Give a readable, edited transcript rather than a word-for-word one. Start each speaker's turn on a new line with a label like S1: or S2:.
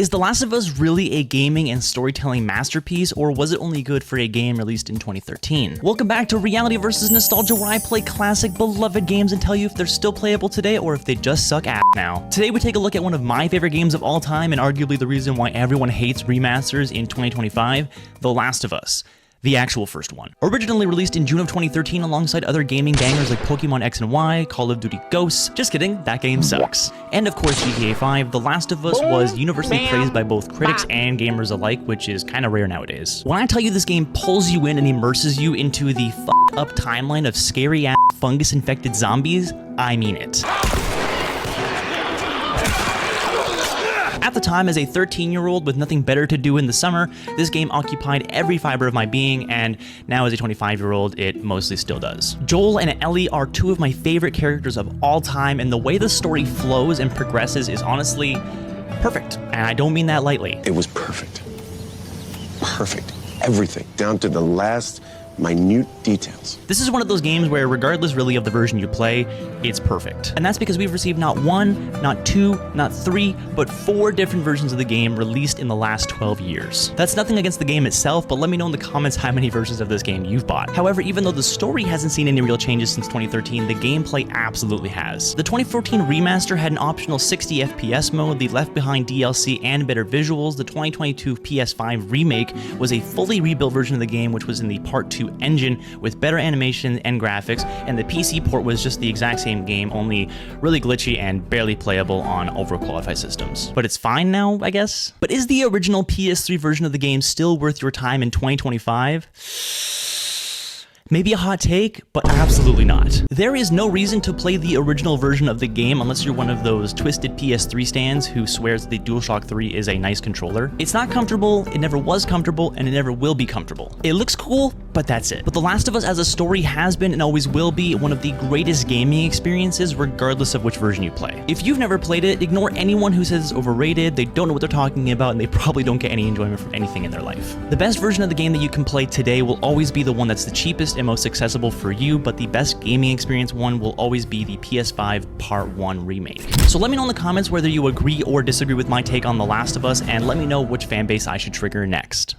S1: Is The Last of Us really a gaming and storytelling masterpiece, or was it only good for a game released in 2013? Welcome back to Reality vs. Nostalgia, where I play classic, beloved games and tell you if they're still playable today or if they just suck ass now. Today we take a look at one of my favorite games of all time and arguably the reason why everyone hates remasters in 2025, The Last of Us. The actual first one. Originally released in June of 2013 alongside other gaming bangers like Pokemon X and Y, Call of Duty Ghosts. Just kidding, that game sucks. And of course GTA 5, The Last of Us was universally praised by both critics and gamers alike, which is kind of rare nowadays. When I tell you this game pulls you in and immerses you into the f***ed up timeline of scary ass fungus-infected zombies, I mean it. At the time, as a 13-year-old with nothing better to do in the summer, this game occupied every fiber of my being, and now as a 25-year-old, it mostly still does. Joel and Ellie are two of my favorite characters of all time, and the way the story flows and progresses is honestly perfect, and I don't mean that lightly.
S2: It was perfect. Perfect. Everything, down to the last minute details.
S1: This is one of those games where, regardless really of the version you play, it's perfect. And that's because we've received not one, not two, not three, but 4 different versions of the game released in the last 12 years. That's nothing against the game itself, but let me know in the comments how many versions of this game you've bought. However, even though the story hasn't seen any real changes since 2013, the gameplay absolutely has. The 2014 remaster had an optional 60 FPS mode, the Left Behind DLC, and better visuals. The 2022 PS5 remake was a fully rebuilt version of the game, which was in the Part 2 engine with better animation and graphics, and the PC port was just the exact same game, only really glitchy and barely playable on overqualified systems. But it's fine now, I guess? But is the original PS3 version of the game still worth your time in 2025? Maybe a hot take, but absolutely not. There is no reason to play the original version of the game unless you're one of those twisted PS3 stans who swears the DualShock 3 is a nice controller. It's not comfortable, it never was comfortable, and it never will be comfortable. It looks cool, but that's it. But The Last of Us as a story has been and always will be one of the greatest gaming experiences regardless of which version you play. If you've never played it, ignore anyone who says it's overrated, they don't know what they're talking about, and they probably don't get any enjoyment from anything in their life. The best version of the game that you can play today will always be the one that's the cheapest and most accessible for you, but the best gaming experience one will always be the PS5 Part 1 remake. So let me know in the comments whether you agree or disagree with my take on The Last of Us, and let me know which fanbase I should trigger next.